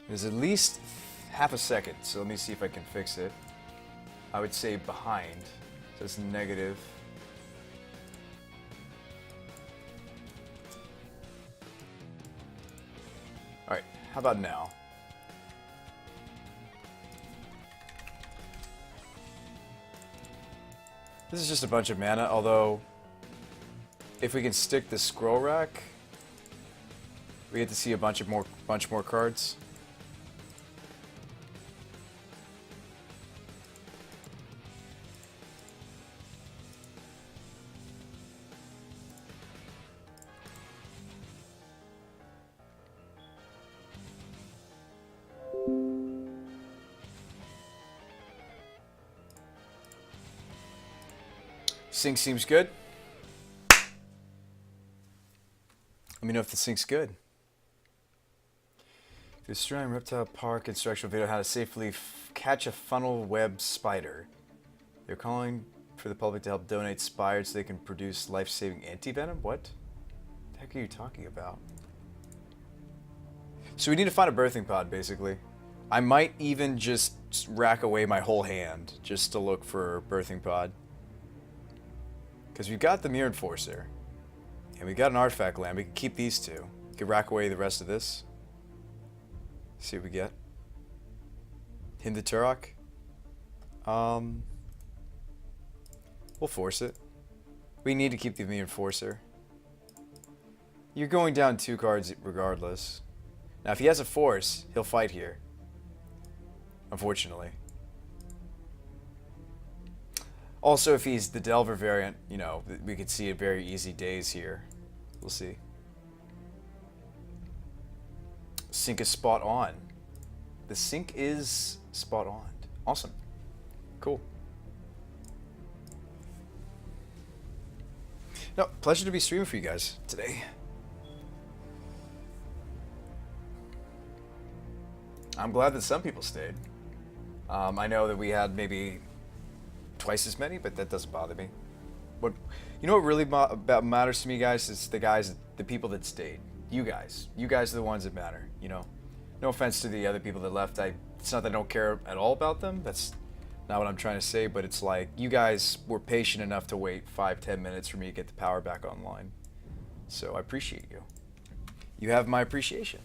There's at least half a second, so let me see if I can fix it. I would say behind, so it's negative. Alright, how about now? This is just a bunch of mana, although if we can stick the scroll rack, we get to see a bunch more cards. Sync seems good. Let me know if the sync's good. The Australian Reptile Park instructional video how to safely catch a funnel web spider. They're calling for the public to help donate spiders so they can produce life-saving anti-venom? What the heck are you talking about? So we need to find a birthing pod, basically. I might even just rack away my whole hand just to look for a birthing pod. Because we've got the Mirror Enforcer. And we got an Artifact Lamp. We can keep these two. We can rack away the rest of this. See what we get. Hymn to Turok. We'll force it. We need to keep the Mirror Enforcer. You're going down 2 cards regardless. Now if he has a force, he'll fight here. Unfortunately. Also, if he's the Delver variant, you know, we could see a very easy daze here. We'll see. Sync is spot on. The sync is spot on. Awesome. Cool. No, pleasure to be streaming for you guys today. I'm glad that some people stayed. I know that we had maybe twice as many, but that doesn't bother me. What you know what really matters to me, guys, is the people that stayed. You guys are the ones that matter. You know, no offense to the other people that left. It's not that I don't care at all about them. That's not what I'm trying to say. But it's like you guys were patient enough to wait 5-10 minutes for me to get the power back online. So I appreciate you. You have my appreciation.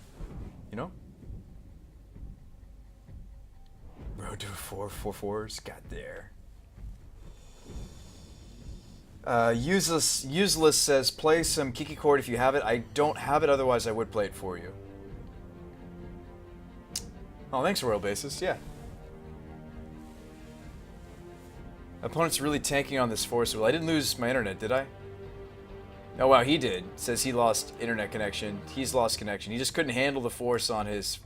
You know. Road to 4-4-4s got there. Useless says, play some Kiki chord if you have it. I don't have it, otherwise I would play it for you. Oh, thanks, Royal Basis. Yeah. Opponent's really tanking on this force. Well, I didn't lose my internet, did I? Oh, wow, he did. Says he lost internet connection. He's lost connection. He just couldn't handle the force on his...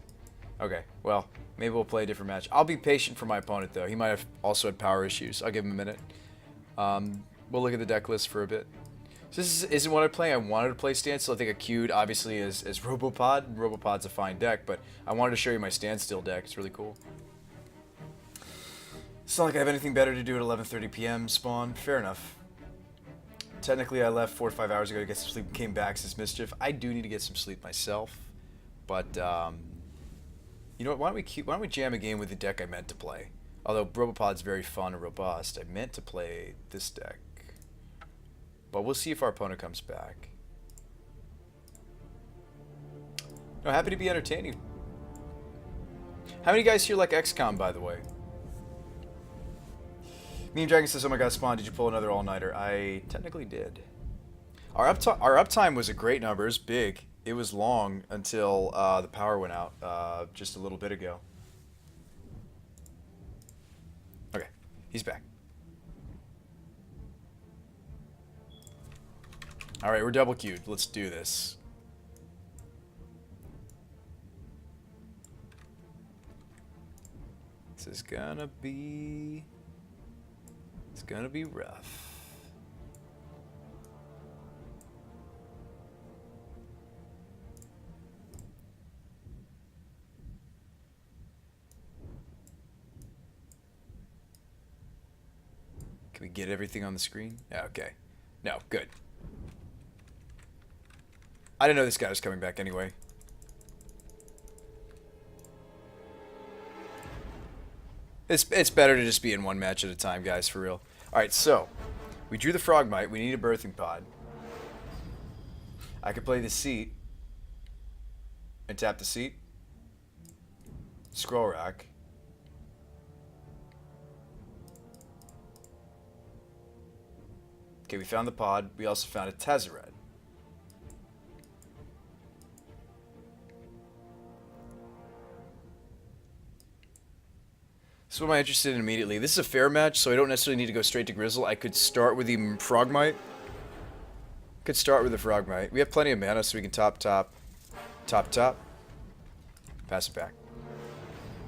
Okay, well, maybe we'll play a different match. I'll be patient for my opponent, though. He might have also had power issues. I'll give him a minute. We'll look at the deck list for a bit. So this isn't what I play. I wanted to play Standstill. I think I queued, obviously, as Robo Pod. Robo Pod's a fine deck, but I wanted to show you my Standstill deck. It's really cool. It's not like I have anything better to do at 11:30 p.m. spawn. Fair enough. Technically, I left 4 or 5 hours ago to get some sleep and came back since Mischief. I do need to get some sleep myself, but you know what? Why don't we jam a game with the deck I meant to play? Although Robopod's very fun and robust, I meant to play this deck. But we'll see if our opponent comes back. No, happy to be entertaining. How many guys here like XCOM, by the way? Meme Dragon says, oh my god, Spawn, did you pull another all-nighter? I technically did. Our uptime was a great number. It was big. It was long until the power went out just a little bit ago. Okay, he's back. Alright, we're double queued. Let's do this. This is gonna be... It's gonna be rough. Can we get everything on the screen? Yeah, okay. No, good. I didn't know this guy was coming back anyway. It's better to just be in one match at a time, guys, for real. All right, so we drew the Frogmite. We need a Birthing Pod. I could play the seat and tap the seat. Scroll rack. Okay, we found the pod. We also found a Tezzeret. So what am I interested in immediately? This is a fair match, so I don't necessarily need to go straight to Grizzle. I could start with the Frogmite. Could start with the Frogmite. We have plenty of mana, so we can top. Pass it back.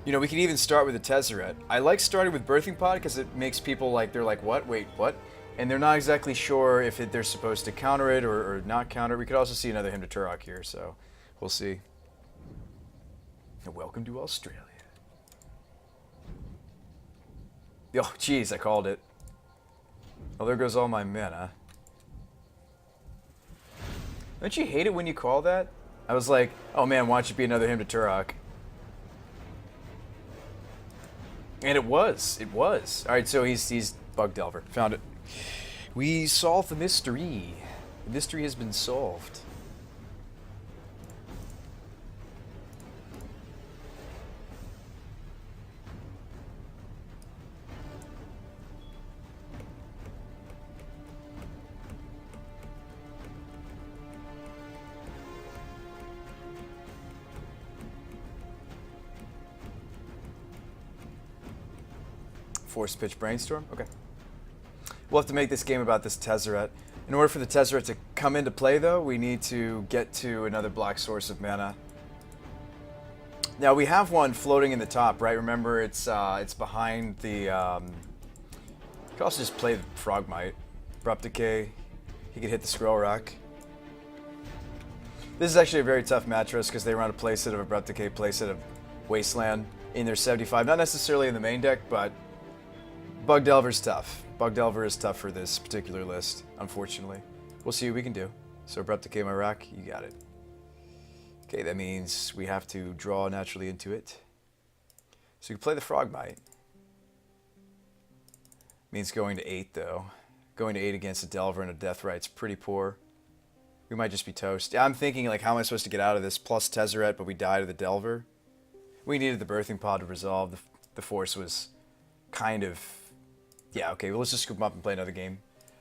You know, we can even start with a Tezzeret. I like starting with Birthing Pod because it makes people like, they're like, what? Wait, what? And they're not exactly sure if they're supposed to counter it or not counter it. We could also see another Hymn to Turok here, so we'll see. And welcome to Australia. Oh, jeez, I called it. Oh, there goes all my mana. Don't you hate it when you call that? I was like, oh man, why don't you be another Hymn to Turok? And it was. It was. Alright, so he's Bug Delver. Found it. We solved the mystery. The mystery has been solved. Force pitch brainstorm? Okay. We'll have to make this game about this Tezzeret. In order for the Tezzeret to come into play, though, we need to get to another black source of mana. Now, we have one floating in the top, right? Remember, it's behind the... You could also just play the Frogmite. Abrupt Decay. He could hit the Scroll Rack. This is actually a very tough match for us because they run a playset of Abrupt Decay, playset of Wasteland in their 75. Not necessarily in the main deck, but Bug Delver's tough. Bug Delver is tough for this particular list, unfortunately. We'll see what we can do. So Abrupt Decay my rack, you got it. Okay, that means we have to draw naturally into it. So you can play the Frogmite. Means going to 8 though. Going to 8 against a Delver and a Deathrite's pretty poor. We might just be toast. I'm thinking like, how am I supposed to get out of this? Plus Tezzeret, but we die to the Delver. We needed the Birthing Pod to resolve. The force was kind of... Yeah, okay, well, let's just scoop them up and play another game.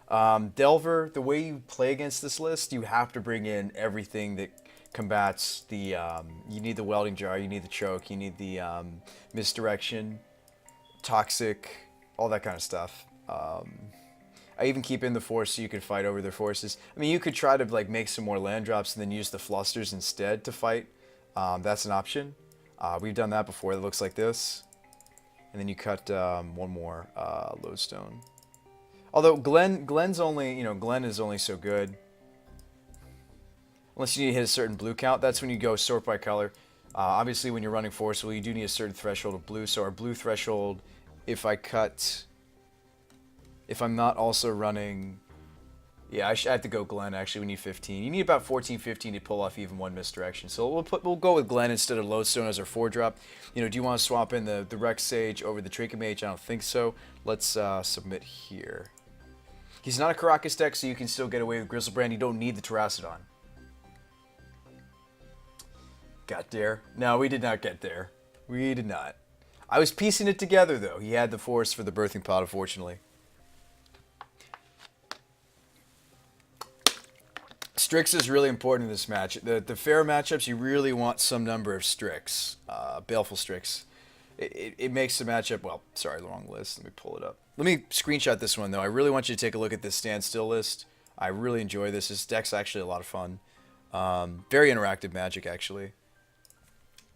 Delver, the way you play against this list, you have to bring in everything that combats the... you need the Welding Jar, you need the Choke, you need the Misdirection, Toxic, all that kind of stuff. I even keep in the Force so you can fight over their forces. I mean, you could try to like make some more land drops and then use the Flusters instead to fight. That's an option. We've done that before. It looks like this. And then you cut one more Lodestone. Although Glenn's only, you know, Glenn is only so good. Unless you need to hit a certain blue count, that's when you go sort by color. Obviously, when you're running Forceful, you do need a certain threshold of blue. So our blue threshold, if I'm not also running... Yeah, I have to go Glenn, actually. We need 15. You need about 14, 15 to pull off even one Misdirection. So we'll go with Glenn instead of Lodestone as our 4-drop. You know, do you want to swap in the Rex Sage over the Trinket Mage? I don't think so. Let's submit here. He's not a Karakas deck, so you can still get away with Grizzlebrand. You don't need the Terracodon. Got there? No, we did not get there. We did not. I was piecing it together, though. He had the Force for the Birthing Pod, unfortunately. Strix is really important in this match. The fair matchups, you really want some number of Strix. Baleful Strix. It makes the matchup... Well, sorry, the wrong list. Let me pull it up. Let me screenshot this one, though. I really want you to take a look at this Standstill list. I really enjoy this. This deck's actually a lot of fun. Very interactive Magic, actually.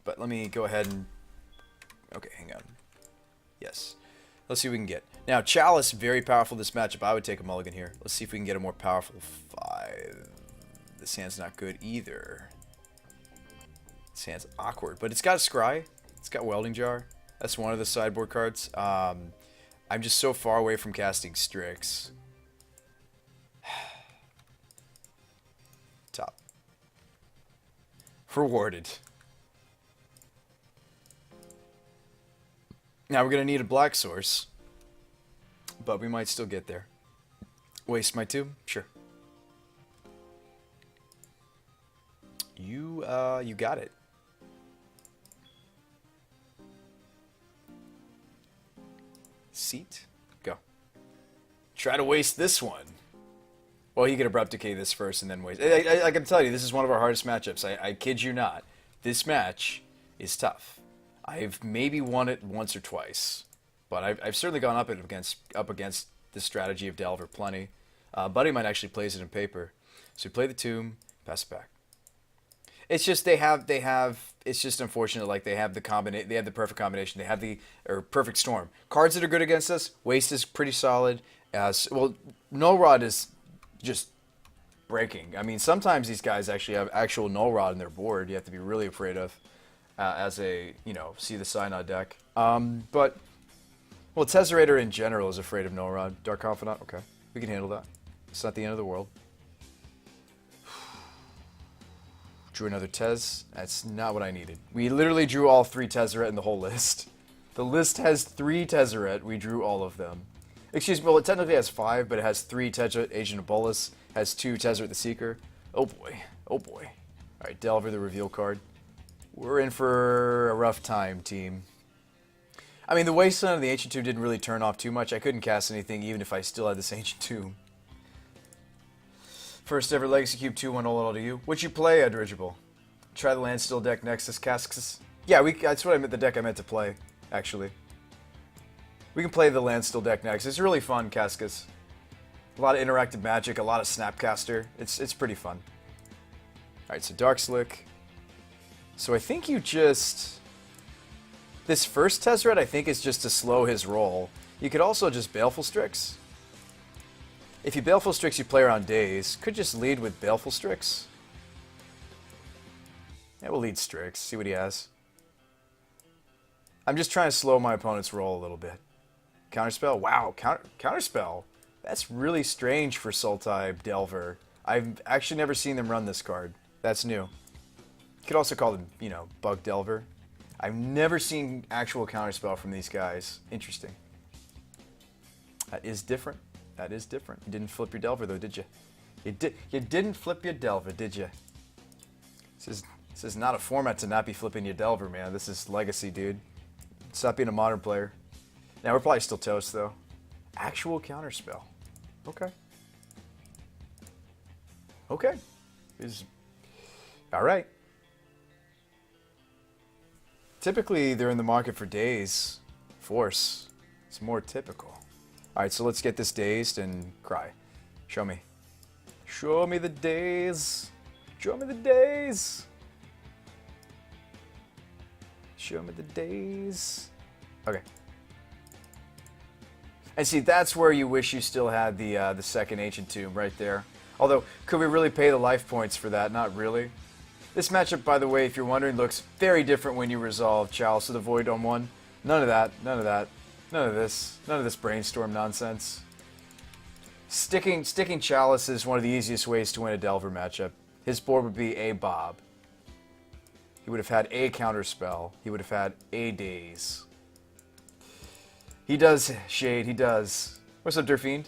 But let me go ahead and... Okay, hang on. Yes. Let's see what we can get. Now, Chalice, very powerful this matchup. I would take a mulligan here. Let's see if we can get a more powerful 5. This hand's not good either. This hand's awkward, but it's got a Scry. It's got Welding Jar. That's one of the sideboard cards. I'm just so far away from casting Strix. Top. Rewarded. Now we're going to need a black source, but we might still get there. Waste my 2? Sure. You got it. Seat. Go. Try to waste this one. Well, you could abrupt decay this first and then waste. I can tell you, this is one of our hardest matchups. I kid you not. This match is tough. I've maybe won it once or twice, but I've certainly gone up against the strategy of Delver plenty. Buddy might actually plays it in paper. So we play the tomb, pass it back. It's just they have. It's just unfortunate. Like they have the perfect combination. They have the perfect storm. Cards that are good against us. Waste is pretty solid. As well, Null Rod is just breaking. I mean, sometimes these guys actually have actual Null Rod in their board. You have to be really afraid of as a see the Synod deck. But well, Tesserator in general is afraid of Null Rod. Dark Confidant. Okay, we can handle that. It's not the end of the world. Drew another Tez. That's not what I needed. We literally drew all 3 Tezzeret in the whole list. The list has 3 Tezzeret. We drew all of them. Excuse me, well, it technically has 5, but it has 3 Tezzeret Agent of Bolus, has 2 Tezzeret the Seeker. Oh boy. Oh boy. Alright, Delver, the reveal card. We're in for a rough time, team. I mean, the Wasteland of the Ancient Tomb didn't really turn off too much. I couldn't cast anything even if I still had this Ancient Tomb. First ever Legacy Cube 2-1 all to you. What'd you play, Dirigible? Try the Landstill deck Nexus Casks. Yeah, that's what I meant. The deck I meant to play, actually. We can play the Landstill deck next. It's really fun, Cascas. A lot of interactive magic, a lot of Snapcaster. It's pretty fun. Alright, so Dark Slick. So I think you just... This first Tezzeret, I think, is just to slow his roll. You could also just Baleful Strix. If you Baleful Strix, you play around Daze. Could just lead with Baleful Strix. Yeah, we'll lead Strix. See what he has. I'm just trying to slow my opponent's roll a little bit. Counterspell? Wow, Counterspell. That's really strange for Sultai Delver. I've actually never seen them run this card. That's new. You could also call them, Bug Delver. I've never seen actual Counterspell from these guys. Interesting. That is different. That is different. You didn't flip your Delver, though, did you? You didn't flip your Delver, did you? This is not a format to not be flipping your Delver, man. This is Legacy, dude. Stop being a modern player. Now, we're probably still toast, though. Actual Counterspell. Okay. Okay. All right. Typically, they're in the market for Daze. Force. It's more typical. Alright, so let's get this Dazed and cry. Show me. Show me the Daze. Show me the Daze. Show me the Daze. Okay. And see, that's where you wish you still had the second Ancient Tomb right there. Although, could we really pay the life points for that? Not really. This matchup, by the way, if you're wondering, looks very different when you resolve Chalice of the Void on one. None of that. None of that. None of this brainstorm nonsense. Sticking Chalice is one of the easiest ways to win a Delver matchup. His board would be a Bob. He would have had a Counterspell. He would have had a Daze. He does, Shade, he does. What's up, Durfiend?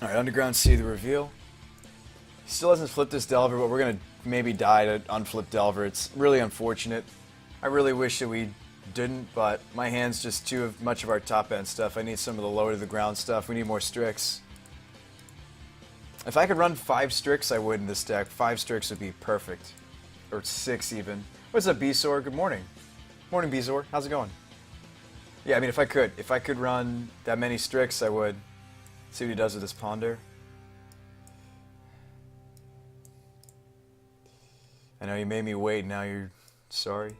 Alright, Underground Sea, the reveal. He still hasn't flipped this Delver, but we're going to maybe die to unflip Delver. It's really unfortunate. I really wish that we didn't, but my hand's just too much of our top-end stuff. I need some of the lower-to-the-ground stuff. We need more Strix. If I could run 5 Strix, I would in this deck. 5 Strix would be perfect. Or 6 even. What's up, Bezor? Good morning. Morning, Bezor. How's it going? Yeah, I mean, if I could run that many Strix, I would. See what he does with this Ponder. I know you made me wait, now you're sorry.